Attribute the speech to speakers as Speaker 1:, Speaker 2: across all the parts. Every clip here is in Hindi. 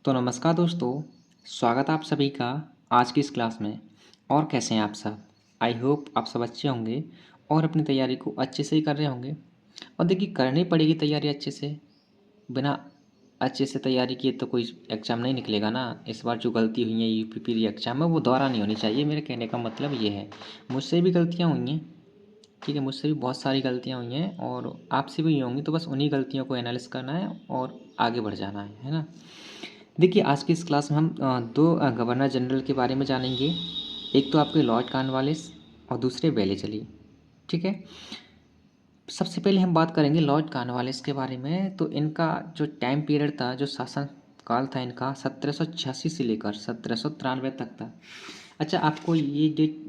Speaker 1: तो नमस्कार दोस्तों, स्वागत है आप सभी का आज की इस क्लास में। और कैसे हैं आप सब? आई होप आप सब अच्छे होंगे और अपनी तैयारी को अच्छे से ही कर रहे होंगे। और देखिए, करनी पड़ेगी तैयारी अच्छे से। बिना अच्छे से तैयारी किए तो कोई एग्ज़ाम नहीं निकलेगा ना। इस बार जो गलती हुई है यूपीपीरी एग्ज़ाम में, वो दोबारा नहीं होनी चाहिए। मेरे कहने का मतलब ये है। मुझसे भी गलतियाँ हुई हैं, ठीक है, मुझसे भी बहुत सारी गलतियाँ हुई हैं और आपसे भी हुई होंगी। तो बस उन्हीं गलतियों को एनालिसिस करना है और आगे बढ़ जाना है ना। देखिए, आज की इस क्लास में हम दो गवर्नर जनरल के बारे में जानेंगे। एक तो आपके लॉर्ड कॉर्नवालिस और दूसरे वेलेस्ली, ठीक है। सबसे पहले हम बात करेंगे लॉर्ड कॉर्नवालिस के बारे में। तो इनका जो टाइम पीरियड था, जो शासन काल था इनका, 1786 से लेकर 1793 तक था। अच्छा, आपको ये डेट,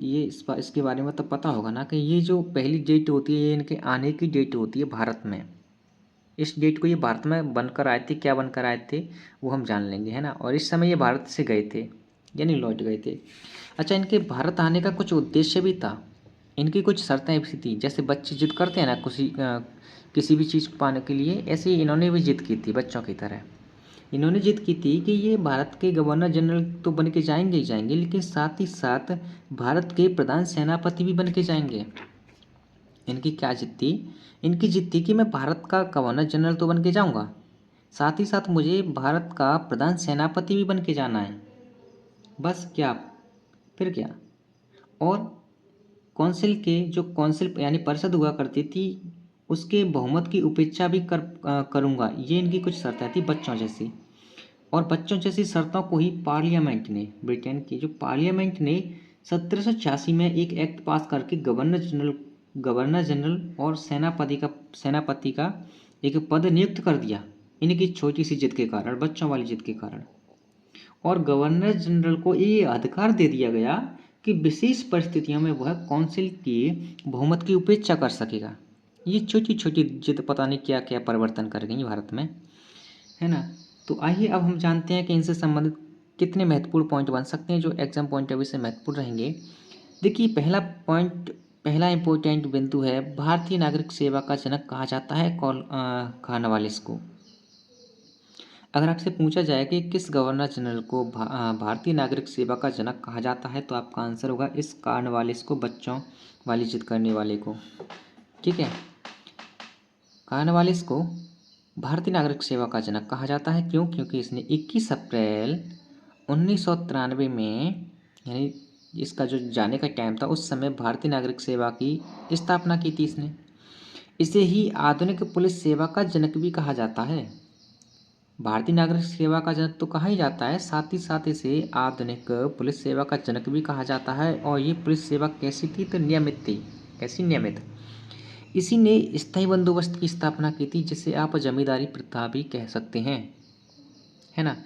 Speaker 1: इसके बारे में तो पता होगा ना कि ये जो पहली डेट होती है, ये इनके आने की डेट होती है भारत में। इस डेट को ये भारत में बनकर आए थे, क्या बनकर आए थे वो हम जान लेंगे, है ना। और इस समय ये भारत से गए थे, यानी लौट गए थे। अच्छा, इनके भारत आने का कुछ उद्देश्य भी था। इनकी कुछ शर्तें भी थी। जैसे बच्चे जिद करते हैं ना किसी भी चीज़ को पाने के लिए, ऐसे ही इन्होंने भी जिद की थी बच्चों की तरह। इन्होंने जिद की थी कि ये भारत के गवर्नर जनरल तो बन के जाएंगे ही जाएंगे, लेकिन साथ ही साथ भारत के प्रधान सेनापति भी बन के जाएंगे। इनकी क्या जिद थी? इनकी जिद थी कि मैं भारत का गवर्नर जनरल तो बन के जाऊंगा, साथ ही साथ मुझे भारत का प्रधान सेनापति भी बन के जाना है। बस क्या, फिर क्या। और कौंसिल के जो कौंसिल यानी परिषद हुआ करती थी, उसके बहुमत की उपेक्षा भी करूंगा। ये इनकी कुछ शर्तें थी बच्चों जैसी। और बच्चों जैसी शर्तों को ही पार्लियामेंट ने, ब्रिटेन की जो पार्लियामेंट ने 1786 में एक एक्ट पास करके गवर्नर जनरल और सेनापति का एक पद नियुक्त कर दिया, इनकी छोटी सी जिद के कारण, बच्चों वाली जिद के कारण। और गवर्नर जनरल को ये अधिकार दे दिया गया कि विशेष परिस्थितियों में वह काउंसिल के बहुमत की उपेक्षा कर सकेगा। ये छोटी छोटी जिद पता नहीं क्या क्या परिवर्तन कर गई भारत में, है ना। तो आइए अब हम जानते हैं कि इनसे संबंधित कितने महत्वपूर्ण पॉइंट बन सकते हैं जो एग्जाम पॉइंट ऑफ व्यू से महत्वपूर्ण रहेंगे। देखिए, पहला इंपॉर्टेंट बिंदु है, भारतीय नागरिक सेवा का जनक कहा जाता है कॉर्नवालिस को। अगर आपसे पूछा जाए कि किस गवर्नर जनरल को भारतीय नागरिक सेवा का जनक कहा जाता है, तो आपका आंसर होगा इस कॉर्नवालिस को, बच्चों वाली जिद करने वाले को, ठीक है। कॉर्नवालिस को भारतीय नागरिक सेवा का जनक कहा जाता है। क्यों? क्योंकि इसने 21 अप्रैल 1993 में, यानी इसका जो जाने का टाइम था, उस समय भारतीय नागरिक सेवा की स्थापना की थी इसने। इसे ही आधुनिक पुलिस सेवा का जनक भी कहा जाता है। भारतीय नागरिक सेवा का जनक तो कहा ही जाता है, साथ ही साथ इसे आधुनिक पुलिस सेवा का जनक भी कहा जाता है। और ये पुलिस सेवा कैसी थी? तो नियमित थी। कैसी? नियमित। इसी ने स्थायी बंदोबस्त की स्थापना की थी, जिसे आप जमींदारी प्रथा भी कह सकते हैं, है ना।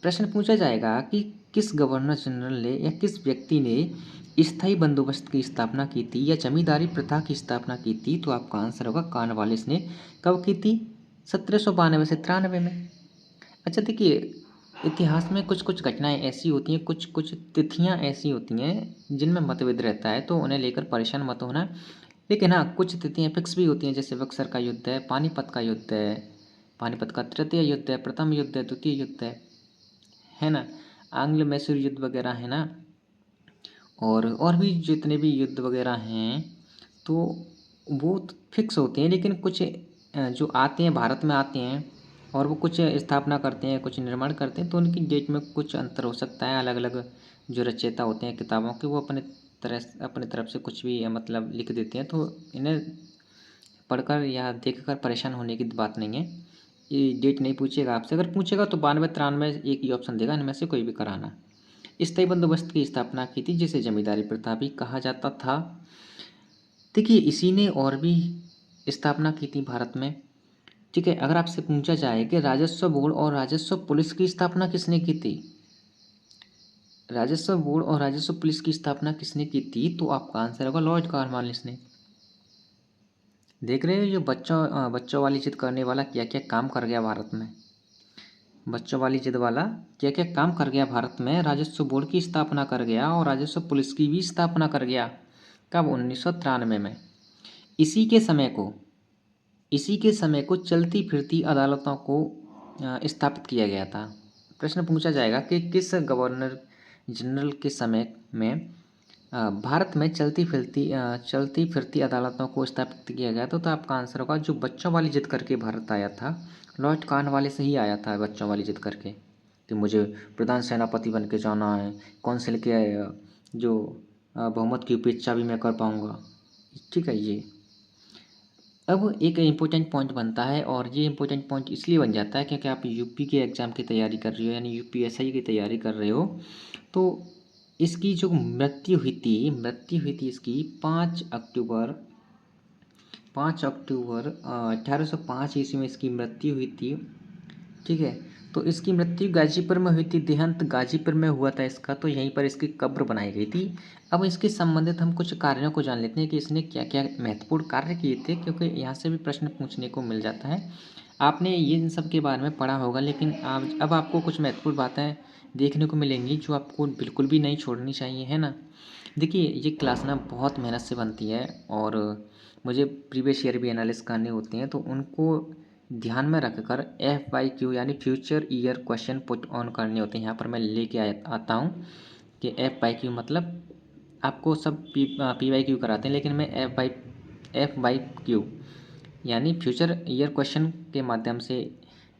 Speaker 1: प्रश्न पूछा जाएगा कि किस गवर्नर जनरल ने या किस व्यक्ति ने स्थायी बंदोबस्त की स्थापना की थी या जमींदारी प्रथा की स्थापना की थी, तो आपका आंसर होगा कॉर्नवालिस ने। कब की थी? 1792 से 93 में। अच्छा, देखिए, इतिहास में कुछ कुछ घटनाएं ऐसी होती हैं, कुछ कुछ तिथियां ऐसी होती हैं जिनमें मतभेद रहता है, तो उन्हें लेकर परेशान मत होना। लेकिन हाँ, कुछ तिथियां फिक्स भी होती हैं, जैसे बक्सर का युद्ध है, पानीपत का युद्ध है, पानीपत का तृतीय युद्ध है, प्रथम युद्ध है, द्वितीय युद्ध है ना, आंग्ल मैसूर युद्ध वगैरह है ना। और भी जितने भी युद्ध वगैरह हैं, तो वो फिक्स होते हैं। लेकिन कुछ जो आते हैं, भारत में आते हैं और वो कुछ स्थापना करते हैं, कुछ निर्माण करते हैं, तो उनकी डेट में कुछ अंतर हो सकता है। अलग अलग जो रचयिता होते हैं किताबों के, वो अपने तरफ से कुछ भी मतलब लिख देते हैं, तो इन्हें पढ़कर या देखकर परेशान होने की बात नहीं है। ये डेट नहीं पूछेगा आपसे, अगर पूछेगा तो 92 93 एक ही ऑप्शन देगा, इनमें से कोई भी कराना। स्थायी बंदोबस्त की स्थापना की थी, जिसे जमींदारी प्रथा भी कहा जाता था। देखिए, इसी ने और भी स्थापना की थी भारत में, ठीक है। अगर आपसे पूछा जाए कि राजस्व बोर्ड और राजस्व पुलिस की स्थापना किसने की थी, राजस्व बोर्ड और राजस्व पुलिस की स्थापना किसने की थी, तो आपका आंसर होगा लॉर्ड कॉर्नवालिस ने। देख रहे हो, जो बच्चों वाली जिद करने वाला क्या क्या काम कर गया भारत में। बच्चों वाली जिद वाला क्या क्या काम कर गया भारत में, राजस्व बोर्ड की स्थापना कर गया और राजस्व पुलिस की भी स्थापना कर गया। कब? 1993 में। इसी के समय को इसी के समय को चलती फिरती अदालतों को स्थापित किया गया था। प्रश्न पूछा जाएगा कि किस गवर्नर जनरल के समय में भारत में चलती फिरती अदालतों को स्थापित किया गया। तो आपका आंसर होगा जो बच्चों वाली जिद करके भारत आया था, लॉर्ड कॉर्नवालिस से ही आया था बच्चों वाली जिद करके कि मुझे प्रधान सेनापति बन के जाना है, कौंसिल के जो बहुमत की उपेक्षा भी मैं कर पाऊंगा। ठीक है। ये अब एक इम्पोर्टेंट पॉइंट बनता है, और ये इम्पोर्टेंट पॉइंट इसलिए बन जाता है क्योंकि आप यूपी के एग्ज़ाम की तैयारी कर रहे हो, यानी यूपीएससी की तैयारी कर रहे हो। तो इसकी जो मृत्यु हुई थी इसकी 5 अक्टूबर 1805 ईस्वी में इसकी मृत्यु हुई थी। ठीक है। तो इसकी मृत्यु गाजीपुर में हुई थी, देहांत गाजीपुर में हुआ था इसका, तो यहीं पर इसकी कब्र बनाई गई थी। अब इसके संबंधित हम कुछ कार्यों को जान लेते हैं कि इसने क्या क्या महत्वपूर्ण कार्य किए थे, क्योंकि यहाँ से भी प्रश्न पूछने को मिल जाता है। आपने ये इन सब के बारे में पढ़ा होगा, लेकिन अब आपको कुछ महत्वपूर्ण बातें देखने को मिलेंगी जो आपको बिल्कुल भी नहीं छोड़नी चाहिए, है ना। देखिए, ये क्लास ना बहुत मेहनत से बनती है, और मुझे प्रीवियस ईयर भी एनालिसिस करने होते हैं, तो उनको ध्यान में रखकर FYQ यानी future year question put on करने होते हैं। यहाँ पर मैं लेके आता हूँ कि FYQ मतलब आपको सब PYQ कराते हैं, लेकिन मैं FYQ यानी फ्यूचर ईयर क्वेश्चन के माध्यम से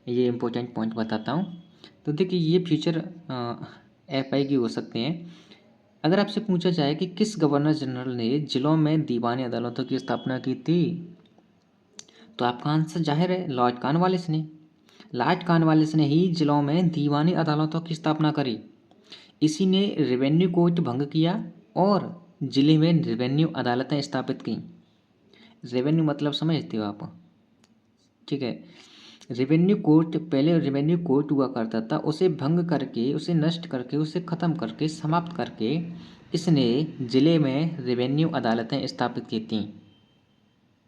Speaker 1: ये इम्पोर्टेंट पॉइंट बताता हूँ। तो देखिए, ये फ्यूचर FYQ हो सकते हैं। अगर आपसे पूछा जाए कि किस गवर्नर जनरल ने जिलों में दीवानी अदालतों की स्थापना की थी, तो आपका आंसर जाहिर है लॉर्ड कॉर्नवालिस ने। लॉर्ड कॉर्नवालिस ने ही जिलों में दीवानी अदालतों की स्थापना करी। इसी ने रेवेन्यू कोर्ट भंग किया और जिले में रेवेन्यू अदालतें स्थापित की। रेवेन्यू मतलब समझते हो आप? ठीक है। रेवेन्यू कोर्ट, पहले रेवेन्यू कोर्ट हुआ करता था, उसे भंग करके, उसे नष्ट करके, उसे ख़त्म करके, समाप्त करके इसने ज़िले में रेवेन्यू अदालतें स्थापित की थीं।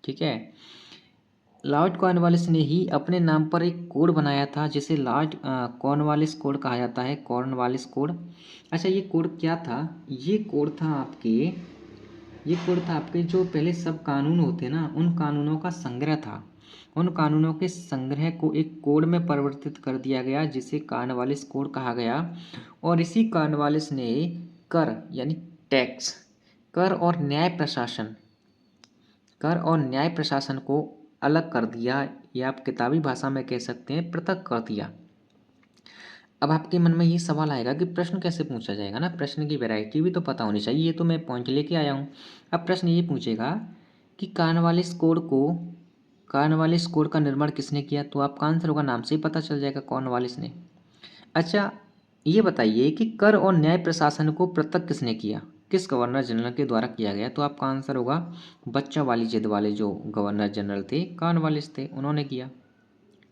Speaker 1: ठीक है। लॉर्ड कॉर्नवालिस ने ही अपने नाम पर एक कोड बनाया था जिसे लॉर्ड कॉर्नवालिस कोड कहा जाता है, कॉर्नवालिस कोड। अच्छा, ये कोड क्या था? ये कोड था आपके जो पहले सब कानून होते ना, उन कानूनों का संग्रह था। उन कानूनों के संग्रह को एक कोड में परिवर्तित कर दिया गया जिसे कॉर्नवालिस कोड कहा गया। और इसी कॉर्नवालिस ने कर यानी टैक्स, कर और न्याय प्रशासन को अलग कर दिया, या आप किताबी भाषा में कह सकते हैं पृथक कर दिया। अब आपके मन में ये सवाल आएगा कि प्रश्न कैसे पूछा जाएगा ना, प्रश्न की वैरायटी भी तो पता होनी चाहिए। ये तो मैं पॉइंट लेके आया हूँ। अब प्रश्न ये पूछेगा कि कॉर्नवालिस कोड का निर्माण किसने किया, तो आपका आंसर होगा नाम से ही पता चल जाएगा, कॉर्नवालिस ने। अच्छा, ये बताइए कि कर और न्याय प्रशासन को पृथक किसने किया, किस गवर्नर जनरल के द्वारा किया गया, तो आपका आंसर होगा बच्चों वाली जिद वाले जो गवर्नर जनरल थे, कॉर्नवालिस थे, उन्होंने किया।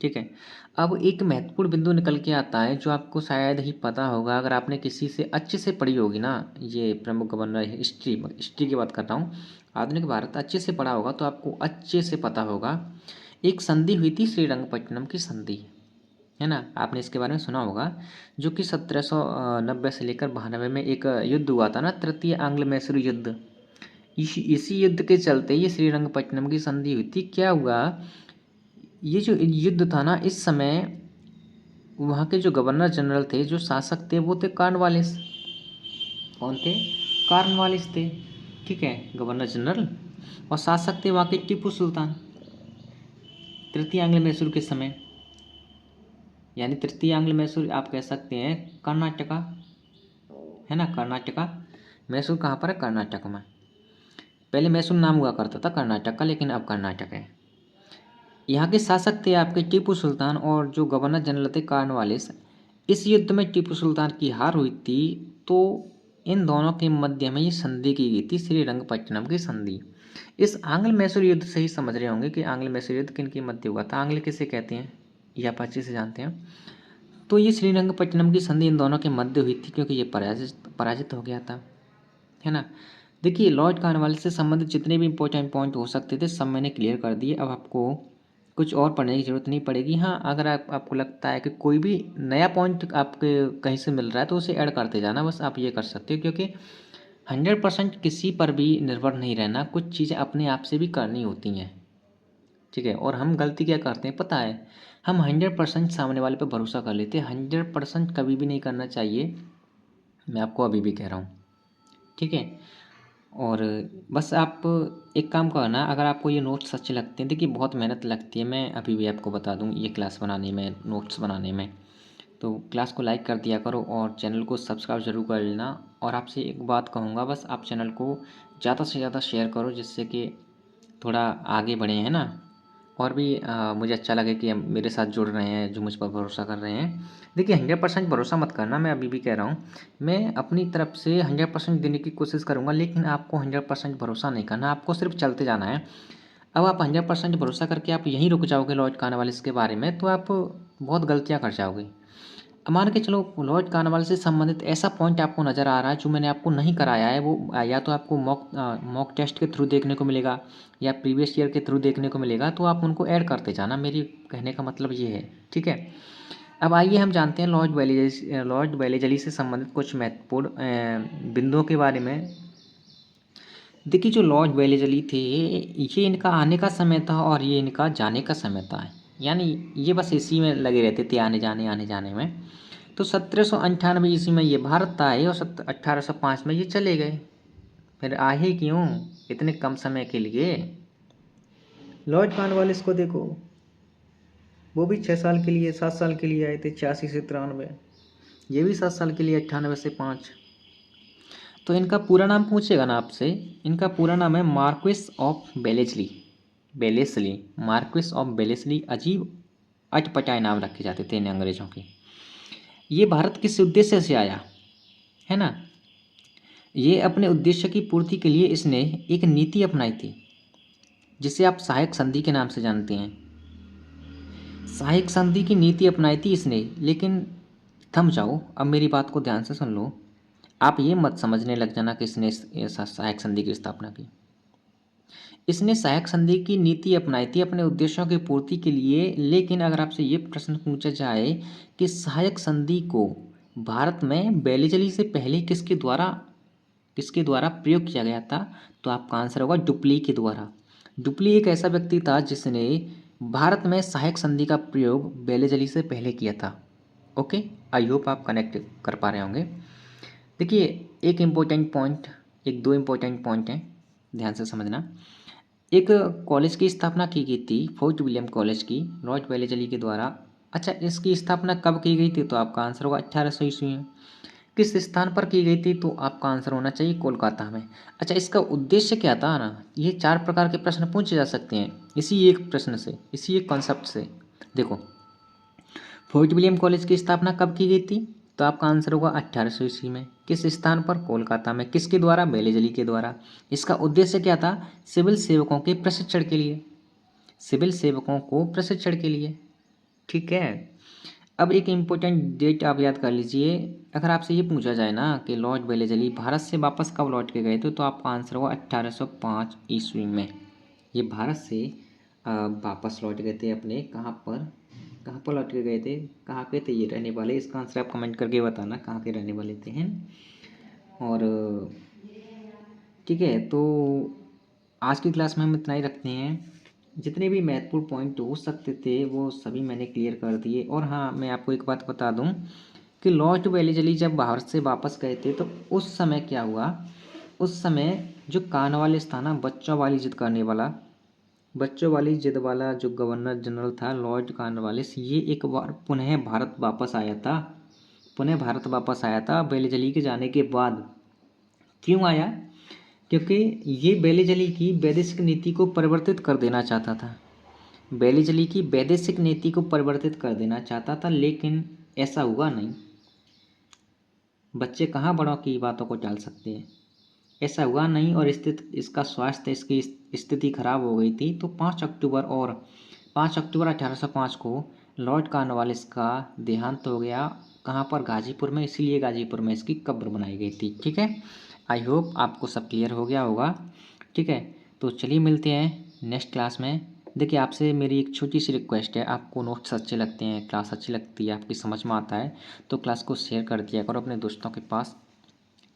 Speaker 1: ठीक है। अब एक महत्वपूर्ण बिंदु निकल के आता है जो आपको शायद ही पता होगा, अगर आपने किसी से अच्छे से पढ़ी होगी ना, ये प्रमुख गवर्नर हिस्ट्री की बात कर रहा हूँ, आधुनिक भारत अच्छे से पढ़ा होगा तो आपको अच्छे से पता होगा। एक संधि हुई थी, श्रीरंगपट्टनम की संधि, है ना, आपने इसके बारे में सुना होगा, जो कि 1790 से लेकर 92 में एक युद्ध हुआ था ना, तृतीय आंग्ल मैसूर युद्ध। इसी युद्ध के चलते ये श्रीरंगपट्टनम की संधि हुई थी। क्या हुआ, ये जो युद्ध था ना, इस समय वहाँ के जो गवर्नर जनरल थे, जो शासक थे, वो थे कॉर्नवालिस। कौन थे? कॉर्नवालिस थे। ठीक है, गवर्नर जनरल। और शासक थे वहाँ के टीपू सुल्तान, तृतीय आंग्ल मैसूर के समय। यानी तृतीय आंग्ल मैसूर आप कह सकते हैं कर्नाटका, है ना, कर्नाटका। मैसूर कहाँ पर है? कर्नाटक में। पहले मैसूर नाम हुआ करता था कर्नाटक का, लेकिन अब कर्नाटक है। यहाँ के शासक थे आपके टीपू सुल्तान, और जो गवर्नर जनरल थे कॉर्नवालिस। इस युद्ध में टीपू सुल्तान की हार हुई थी, तो इन दोनों के मध्य में ये संधि की गई थी, श्रीरंगपट्टनम की संधि। इस आंग्ल मैसूर युद्ध से ही समझ रहे होंगे कि आंग्ल मैसूर युद्ध किन के मध्य हुआ था, आंग्ल किसे कहते हैं, ये आप अच्छे से जानते हैं। तो ये श्रीरंगपट्टनम की संधि इन दोनों के मध्य हुई थी, क्योंकि ये पराजित हो गया था, है ना। देखिए, लॉर्ड कॉर्नवालिस से संबंधित जितने भी इंपॉर्टेंट पॉइंट हो सकते थे सब मैंने क्लियर कर दिए। अब आपको कुछ और पढ़ने की ज़रूरत नहीं पड़ेगी। हाँ, अगर आपको लगता है कि कोई भी नया पॉइंट आपके कहीं से मिल रहा है तो उसे ऐड करते जाना, बस आप ये कर सकते हो, क्योंकि 100% किसी पर भी निर्भर नहीं रहना, कुछ चीज़ें अपने आप से भी करनी होती हैं। ठीक है। और हम गलती क्या करते हैं पता है, हम 100% सामने वाले पे भरोसा कर लेते हैं। 100% कभी भी नहीं करना चाहिए, मैं आपको अभी भी कह रहा हूँ, ठीक है। और बस आप एक काम करना, अगर आपको ये नोट्स अच्छे लगते हैं, देखिए बहुत मेहनत लगती है, मैं अभी भी आपको बता दूँ, ये क्लास बनाने में, नोट्स बनाने में। तो क्लास को लाइक कर दिया करो और चैनल को सब्सक्राइब ज़रूर कर लेना। और आपसे एक बात कहूँगा, बस आप चैनल को ज़्यादा से ज़्यादा शेयर करो, जिससे कि थोड़ा आगे बढ़े, है ना। और भी मुझे अच्छा लगे कि हम मेरे साथ जुड़ रहे हैं, जो मुझ पर भरोसा कर रहे हैं। देखिए 100% भरोसा मत करना, मैं अभी भी कह रहा हूँ। मैं अपनी तरफ से 100% देने की कोशिश करूँगा, लेकिन आपको 100% भरोसा नहीं करना, आपको सिर्फ चलते जाना है। अब आप 100% भरोसा करके आप यहीं रुक जाओगे लॉर्ड कॉर्नवालिस के बारे में, तो आप बहुत गलतियाँ कर जाओगे। मान के चलो लॉर्ड कॉर्नवालिस से संबंधित ऐसा पॉइंट आपको नज़र आ रहा है जो मैंने आपको नहीं कराया है, वो या तो आपको मॉक टेस्ट के थ्रू देखने को मिलेगा या प्रीवियस ईयर के थ्रू देखने को मिलेगा, तो आप उनको ऐड करते जाना, मेरी कहने का मतलब ये है, ठीक है। अब आइए हम जानते हैं लॉर्ड वेलेजली से संबंधित कुछ महत्वपूर्ण बिंदुओं के बारे में। देखिए जो लॉर्ड वेलेजली थे, ये इनका आने का समय था और ये इनका जाने का समय था, यानी ये बस इसी में लगे रहते थे, आने जाने में। तो 1798 ईस्वी में ये भारत आए और 1805 में ये चले गए। फिर आए क्यों इतने कम समय के लिए? लॉर्ड कॉर्नवालिस को देखो, वो भी 6 साल के लिए, 7 साल के लिए आए थे, 86 से 93। ये भी 7 साल के लिए, 98 से 5। तो इनका पूरा नाम पूछेगा ना आपसे, इनका पूरा नाम है मार्क्विस ऑफ बेलेस्ली। मार्क्विस ऑफ बेलेस्ली, अजीब अटपटाए नाम रखे जाते थे इन अंग्रेजों के। ये भारत किस उद्देश्य से आया, है ना। ये अपने उद्देश्य की पूर्ति के लिए इसने एक नीति अपनाई थी, जिसे आप सहायक संधि के नाम से जानते हैं। सहायक संधि की नीति अपनाई थी इसने, लेकिन थम जाओ, अब मेरी बात को ध्यान से सुन लो। आप ये मत समझने लग जाना कि इसने सहायक संधि की स्थापना की। इसने सहायक संधि की नीति अपनाई थी अपने उद्देश्यों की पूर्ति के लिए, लेकिन अगर आपसे ये प्रश्न पूछा जाए कि सहायक संधि को भारत में बेलेजली से पहले किसके द्वारा प्रयोग किया गया था, तो आपका आंसर होगा डुप्ली के द्वारा। डुप्ली एक ऐसा व्यक्ति था जिसने भारत में सहायक संधि का प्रयोग बेलेजली से पहले किया था। ओके, आई होप आप कनेक्ट कर पा रहे होंगे। देखिए एक इम्पोर्टेंट पॉइंट, एक दो इम्पोर्टेंट पॉइंट हैं, ध्यान से समझना। एक कॉलेज की स्थापना की गई थी, फोर्ट विलियम कॉलेज की, लॉर्ड वेलेजली के द्वारा। अच्छा, इसकी स्थापना कब की गई थी, तो आपका आंसर होगा 1800 ईस्वी में। किस स्थान पर की गई थी, तो आपका आंसर होना चाहिए कोलकाता में। अच्छा, इसका उद्देश्य क्या था ना, ये 4 प्रकार के प्रश्न पूछे जा सकते हैं इसी एक प्रश्न से, इसी एक कॉन्सेप्ट से। देखो, फोर्ट विलियम कॉलेज की स्थापना कब की गई थी, तो आपका आंसर होगा 1800 ईस्वी में। किस स्थान पर, कोलकाता में। किसके द्वारा, बेलेजली के द्वारा। इसका उद्देश्य क्या था, सिविल सेवकों के प्रशिक्षण के लिए, सिविल सेवकों को प्रशिक्षण के लिए, ठीक है। अब एक इम्पोर्टेंट डेट आप याद कर लीजिए। अगर आपसे ये पूछा जाए ना कि लॉर्ड वेलेजली भारत से वापस कब लौट के गए थे, तो आपका आंसर होगा 1805 ईस्वी में। ये भारत से वापस लौट गए थे अपने, कहाँ पर लौट के गए थे, कहाँ पे थे ये रहने वाले, इसका आंसर आप कमेंट करके बताना कहाँ के रहने वाले थे हैं। और ठीक है, तो आज की क्लास में हम इतना ही रखते हैं। जितने भी महत्वपूर्ण पॉइंट हो सकते थे वो सभी मैंने क्लियर कर दिए। और हाँ, मैं आपको एक बात बता दूं कि लॉर्ड वेलेजली जब भारत से वापस गए थे, तो उस समय क्या हुआ, उस समय जो कॉर्नवालिस था ना, बच्चों वाली जिद वाला जो गवर्नर जनरल था लॉर्ड कॉर्नवालिस, ये एक बार पुनः भारत वापस आया था वेलेजली के जाने के बाद। क्यों आया, क्योंकि ये बेलेजली की वैदेशिक नीति को परिवर्तित कर देना चाहता था। बेलेजली की वैदेशिक नीति को परिवर्तित कर देना चाहता था, लेकिन ऐसा हुआ नहीं। बच्चे कहाँ बड़ों की बातों को टाल सकते हैं, ऐसा हुआ नहीं। और इसका स्वास्थ्य, इसकी स्थिति खराब हो गई थी। तो 5 अक्टूबर 1805 को लॉर्ड कॉर्नवालिस का देहांत हो गया। कहाँ पर, गाजीपुर में, इसीलिए गाजीपुर में इसकी कब्र बनाई गई थी, ठीक है। आई होप आपको सब क्लियर हो गया होगा, ठीक है। तो चलिए मिलते हैं नेक्स्ट क्लास में। देखिए आपसे मेरी एक छोटी सी रिक्वेस्ट है, आपको नोट्स अच्छे लगते हैं, क्लास अच्छी लगती है, आपकी समझ में आता है, तो क्लास को शेयर कर दिया करो अपने दोस्तों के पास,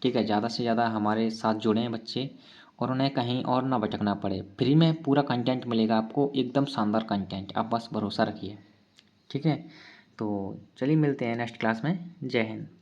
Speaker 1: ठीक है। ज़्यादा से ज़्यादा हमारे साथ जुड़ें बच्चे, और उन्हें कहीं और ना भटकना पड़े। फ्री में पूरा कंटेंट मिलेगा आपको, एकदम शानदार कंटेंट, आप बस भरोसा रखिए। ठीक है। तो चलिए मिलते हैं नेक्स्ट क्लास में। जय हिंद।